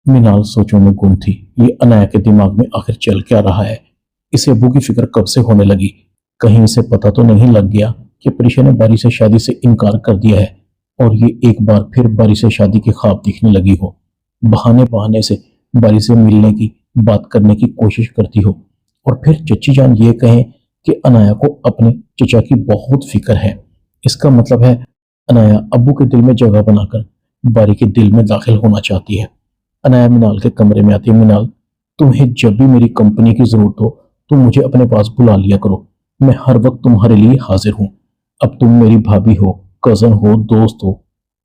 मीनाल सोचों में गुम थी। ये अनाया के दिमाग में आखिर चल क्या रहा है? इसे अब्बू की फिक्र कब से होने लगी? कहीं इसे पता तो नहीं लग गया कि प्रीशा ने बारी से शादी से इनकार कर दिया है और ये एक बार फिर बारी से शादी के ख्वाब देखने लगी हो। बहाने बहाने से बारी से मिलने की बात करने की कोशिश करती हो और फिर चच्ची जान ये कहें कि अनाया को अपने चचा की बहुत फिक्र है। इसका मतलब है अनाया अब्बू के दिल में जगह बनाकर बारी के दिल में दाखिल होना चाहती है। अनाया मीनाल के कमरे में आती है। मीनाल, तुम्हें जब भी मेरी कंपनी की जरूरत हो तुम मुझे अपने पास बुला लिया करो। मैं हर वक्त तुम्हारे लिए हाजिर हूँ। अब तुम मेरी भाभी हो, कजन हो, दोस्त हो।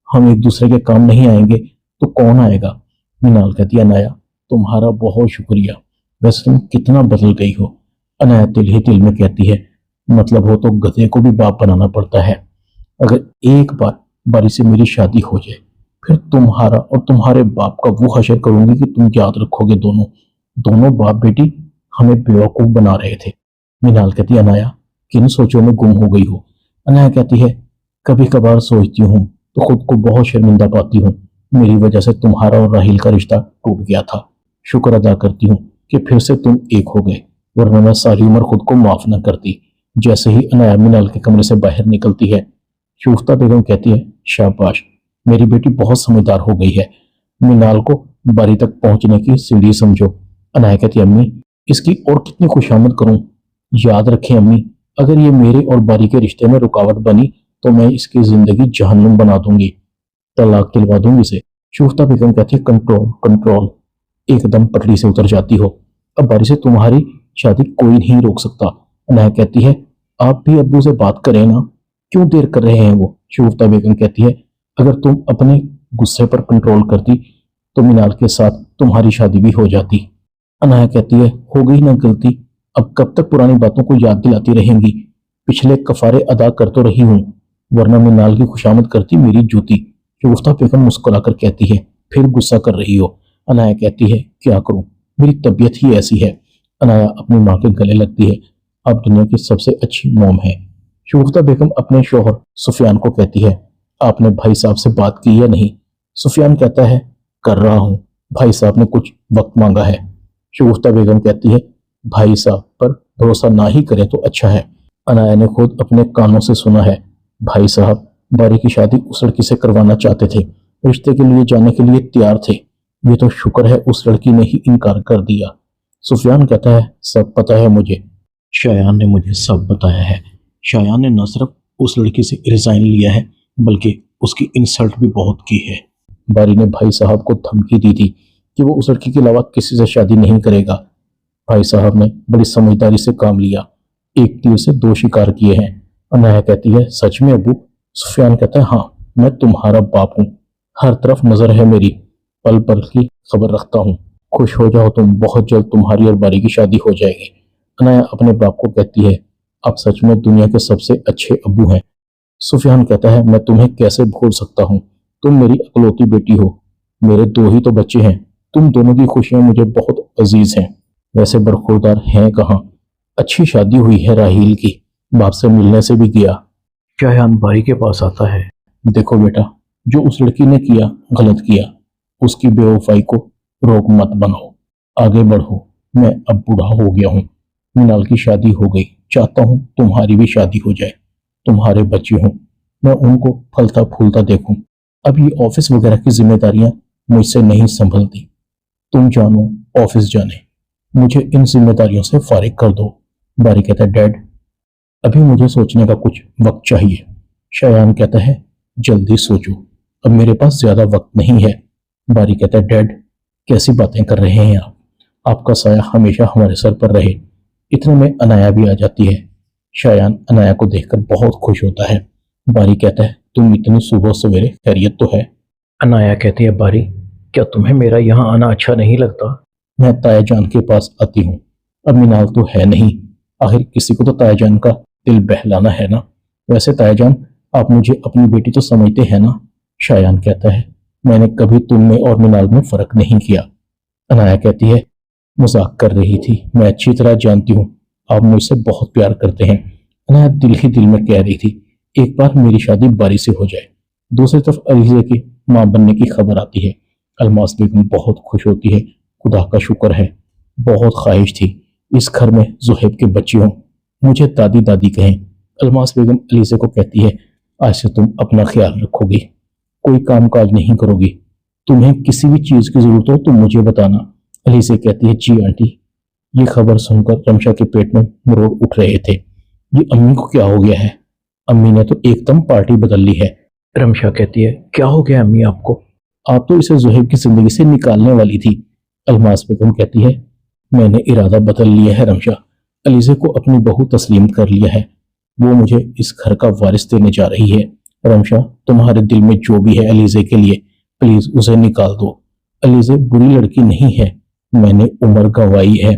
हम एक दूसरे के काम नहीं आएंगे तो कौन आएगा? मीनाल कहती है, अनाया तुम्हारा बहुत शुक्रिया। वैसे तुम कितना बदल गई हो। अनाया दिल ही दिल में कहती है, मतलब हो तो गधे को भी बाप बनाना पड़ता है। अगर एक बार बारी से मेरी शादी हो जाए फिर तुम्हारा और तुम्हारे बाप का वो हशर करूंगी कि तुम याद रखोगे। दोनों दोनों बाप बेटी हमें बेवकूफ बना रहे थे। मीनाल कहती है, अनाया किन सोचों में गुम हो गई हो? अनाया कहती है, कभी कभार सोचती हूँ तो खुद को बहुत शर्मिंदा पाती हूँ। मेरी वजह से तुम्हारा और राहिल का रिश्ता टूट गया था। शुक्र अदा करती हूँ कि फिर से तुम एक हो गए, वरना मैं सारी उम्र खुद को माफ न करती। जैसे ही अनाया मीनाल के कमरे से बाहर निकलती है, शूफ्ता बेगम कहती है, शाबाश, मेरी बेटी बहुत समझदार हो गई है। मीनाल को बारी तक पहुंचने की सीढ़ी समझो। अनाया कहती है, अम्मी इसकी और कितनी खुशामद करूं? याद रखें अम्मी, अगर ये मेरे और बारी के रिश्ते में रुकावट बनी तो मैं इसकी जिंदगी जहन्नुम बना दूंगी, तलाक दिलवा दूंगी इसे। शूफ्ता बेगम कहती है, कंट्रोल कंट्रोल। एकदम पटरी से उतर जाती हो। अब बारी से तुम्हारी शादी कोई नहीं रोक सकता। अनाया कहती है, आप भी अब्बू से बात करें ना, क्यों देर कर रहे हैं वो? शूफ्ता बेगम कहती है, अगर तुम अपने गुस्से पर कंट्रोल करती तो मीनाल के साथ तुम्हारी शादी भी हो जाती। अनाया कहती है, हो गई ना गलती, अब कब तक पुरानी बातों को याद दिलाती रहेंगी? पिछले कफारे अदा कर तो रही हूँ, वरना मीनाल की खुशामद करती मेरी जूती। शगुफ्ता बेगम मुस्कुराकर कहती है, फिर गुस्सा कर रही हो? अनाया कहती है, क्या करूं, मेरी तबीयत ही ऐसी है। अनाया अपनी माँ के गले लगती है। आप दुनिया की सबसे अच्छी मोम है। शगुफ्ता बेगम अपने शोहर सुफियान को कहती है, आपने भाई साहब से बात की या नहीं? सुफियान कहता है, कर रहा हूँ, भाई साहब ने कुछ वक्त मांगा है। शगुफ्ता बेगम कहती है, भाई साहब पर भरोसा ना ही करें तो अच्छा है। अनाया ने खुद अपने कानों से सुना है, भाई साहब बारी की शादी उस लड़की से करवाना चाहते थे, रिश्ते के लिए जाने के लिए तैयार थे। ये तो शुक्र है उस लड़की ने ही इनकार कर दिया। सुफियान कहता है, सब पता है मुझे, शायान ने मुझे सब बताया है। शायान ने न सिर्फ उस लड़की से रिजाइन लिया है बल्कि उसकी इंसल्ट भी बहुत की है। बारी ने भाई साहब को धमकी दी थी कि वो उस लड़की के अलावा किसी से शादी नहीं करेगा। भाई साहब ने बड़ी समझदारी से काम लिया, एक तीर से दो शिकार किए हैं। अनाया कहती है, सच में अबू? सुफियान कहता है, हाँ, मैं तुम्हारा बाप हूँ, हर तरफ नजर है मेरी, पल पल की खबर रखता हूँ। खुश हो जाओ तुम, बहुत जल्द तुम्हारी और बारी की शादी हो जाएगी। अनाया अपने बाप को कहती है, आप सच में दुनिया के सबसे अच्छे अब्बू हैं। सुफियान कहता है, मैं तुम्हें कैसे भूल सकता हूँ, तुम मेरी अकलौती बेटी हो। मेरे दो ही तो बच्चे हैं, तुम दोनों की खुशियां मुझे बहुत अजीज हैं। वैसे बरखुरदार हैं कहाँ? अच्छी शादी हुई है राहील की, बाप से मिलने से भी गया। शायान बारी के पास आता है, देखो बेटा, जो उस लड़की ने किया गलत किया, उसकी बेवफाई को रोक मत बनाओ, आगे बढ़ो। मैं अब बूढ़ा हो गया हूँ, मीनाल की शादी हो गई, चाहता हूँ तुम्हारी भी शादी हो जाए, तुम्हारे बच्चे हों, मैं उनको फलता फूलता देखूं। अब ये ऑफिस वगैरह की जिम्मेदारियां मुझसे नहीं संभलती। तुम जानो ऑफिस जाने, मुझे इन जिम्मेदारियों से फारिग कर दो। बारी कहता है, डैड अभी मुझे सोचने का कुछ वक्त चाहिए। शायान कहता है, जल्दी सोचो, अब मेरे पास ज्यादा वक्त नहीं है। बारी कहता है, डैड कैसी बातें कर रहे हैं आप? आपका साया हमेशा हमारे सर पर रहे। इतने में अनाया भी आ जाती है। शायान अनाया को देखकर बहुत खुश होता है। बारी कहता है, तुम इतनी सुबह सवेरे खैरियत तो है? अनाया कहती है, बारी क्या तुम्हें मेरा यहाँ आना अच्छा नहीं लगता? मैं ताया जान के पास आती हूँ, अब मीनाल तो है नहीं, आखिर किसी को तो ताया जान का दिल बहलाना है ना। वैसे ताया जान, आप मुझे अपनी बेटी तो समझते हैं ना? शायान कहता है, मैंने कभी तुम में और मीनाल में फर्क नहीं किया। अनाया कहती है, मजाक कर रही थी, मैं अच्छी तरह जानती हूँ आप मुझसे बहुत प्यार करते हैं। अनाया दिल ही दिल में कह रही थी, एक बार मेरी शादी बारी से हो जाए। दूसरी तरफ अलीज़ा की मां बनने की खबर आती है। الماس بیگم بہت خوش ہوتی ہے۔ خدا کا شکر ہے، بہت خواہش تھی اس گھر میں زہیب کے بچے ہوں، مجھے دادی دادی کہیں۔ الماس بیگم علیزہ کو کہتی ہے، آج سے تم اپنا خیال رکھو گی، کوئی کام کاج نہیں کرو گی، تمہیں کسی بھی چیز کی ضرورت ہو تو مجھے بتانا۔ علیزہ کہتی ہے، جی آنٹی۔ یہ خبر سن کر رمشا کے پیٹ میں مروڑ اٹھ رہے تھے۔ یہ امی کو کیا ہو گیا ہے؟ امی نے تو ایک دم پارٹی بدل لی ہے۔ رمشا کہتی ہے، کیا ہو گیا امی آپ کو؟ آپ تو اسے زہیب کی زندگی سے نکالنے والی تھی۔ الماس بیگم کہتی ہے، میں نے ارادہ بدل لیا ہے رمشا، علیزہ کو اپنی بہو تسلیم کر لیا ہے، وہ مجھے اس گھر کا وارث دینے جا رہی ہے۔ رمشا، تمہارے دل میں جو بھی ہے علیزہ کے لیے، پلیز اسے نکال دو۔ علیزہ بری لڑکی نہیں ہے، میں نے عمر گنوائی ہے،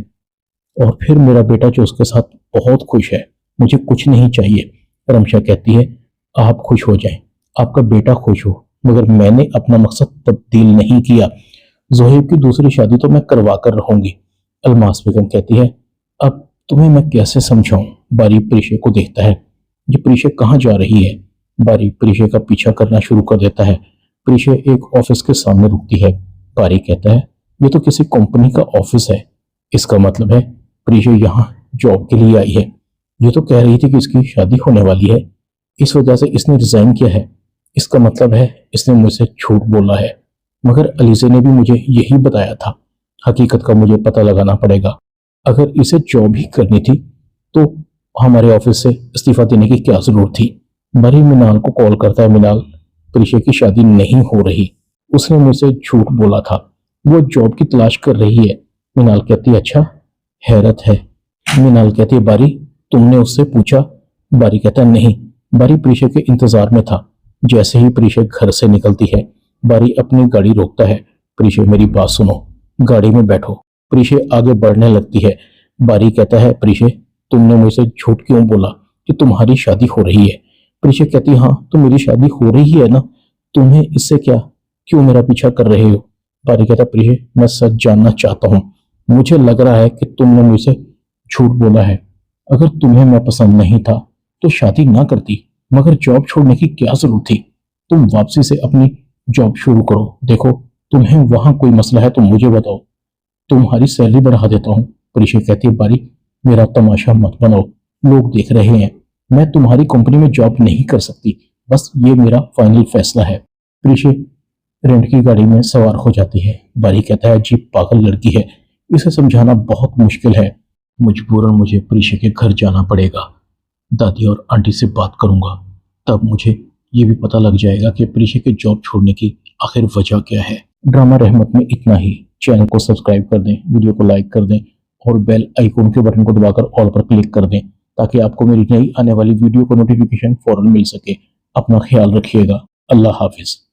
اور پھر میرا بیٹا جو اس کے ساتھ بہت خوش ہے، مجھے کچھ نہیں چاہیے۔ رمشا کہتی ہے، آپ خوش ہو جائیں، آپ کا بیٹا خوش ہو، مگر میں نے اپنا مقصد تبدیل نہیں کیا، زہیب کی دوسری شادی تو میں کروا کر رہوں گی۔ الماس بیگم کہتی ہے، اب تمہیں میں کیسے سمجھاؤں؟ باری پریشے کو دیکھتا ہے، یہ پریشے کہاں جا رہی ہے؟ باری پریشے کا پیچھا کرنا شروع کر دیتا ہے۔ پریشے ایک آفس کے سامنے رکتی ہے۔ باری کہتا ہے، یہ تو کسی کمپنی کا آفس ہے، اس کا مطلب ہے پریشے یہاں جاب کے لیے آئی ہے۔ یہ تو کہہ رہی تھی کہ اس کی شادی ہونے والی ہے، اس وجہ سے اس نے ریزائن کیا ہے، اس کا مطلب ہے اس نے مجھ سے جھوٹ بولا ہے۔ مگر علیزہ نے بھی مجھے یہی بتایا تھا، حقیقت کا مجھے پتہ لگانا پڑے گا۔ اگر اسے جاب ہی کرنی تھی تو ہمارے آفس سے استعفیٰ دینے کی کیا ضرورت تھی؟ بری منال کو کال کرتا ہے، منال، پریشے کی شادی نہیں ہو رہی، اس نے مجھ سے جھوٹ بولا تھا، وہ جاب کی تلاش کر رہی ہے۔ منال کہتی ہے، اچھا، حیرت ہے۔ منال کہتی ہے، باری تم نے اس سے پوچھا؟ باری کہتا ہے، نہیں۔ باری پریشے کے انتظار میں تھا۔ جیسے ہی پریشے گھر سے نکلتی ہے، باری اپنی گاڑی روکتا ہے، پریشے میری بات سنو، گاڑی میں بیٹھو۔ پریشے آگے بڑھنے لگتی ہے۔ باری کہتا ہے، پریشے تم نے مجھ سے جھوٹ کیوں بولا کہ تمہاری شادی ہو رہی ہے؟ پریشے کہتی ہے، ہاں تو میری شادی ہو رہی ہے نا، تمہیں اس سے کیا، کیوں میرا پیچھا کر رہے ہو؟ باری کہتا ہے، پریشے میں سچ جاننا چاہتا ہوں، مجھے لگ رہا ہے کہ تم نے مجھ سے جھوٹ بولا ہے، اگر تمہیں میں پسند نہیں تھا تو شادی نہ کرتی، مگر جاب چھوڑنے کی کیا ضرورت تھی؟ تم واپسی سے اپنی جاب شروع کرو، دیکھو تمہیں وہاں کوئی مسئلہ ہے تو مجھے بتاؤ، تمہاری سیلری بڑھا دیتا ہوں۔ پریشے کہتی ہے، باری میرا تماشا مت بناؤ، لوگ دیکھ رہے ہیں، میں تمہاری کمپنی میں جاب نہیں کر سکتی، بس یہ میرا فائنل فیصلہ ہے۔ پریشے رینٹ کی گاڑی میں سوار ہو جاتی ہے۔ باری کہتا ہے، جی پاگل لڑکی ہے، اسے سمجھانا بہت مشکل ہے، مجبوراً مجھے پریشے کے گھر جانا پڑے گا، دادی اور آنٹی سے بات کروں گا، تب مجھے یہ بھی پتہ لگ جائے گا کہ پریشے کے جاب چھوڑنے کی آخر وجہ کیا ہے۔ ڈرامہ رحمت میں اتنا ہی۔ چینل کو سبسکرائب کر دیں، ویڈیو کو لائک کر دیں اور بیل آئیکن کے بٹن کو دبا کر آل پر کلک کر دیں تاکہ آپ کو میری نئی آنے والی ویڈیو کو نوٹیفیکیشن فوراً مل سکے۔ اپنا خیال رکھیے گا۔ اللہ حافظ۔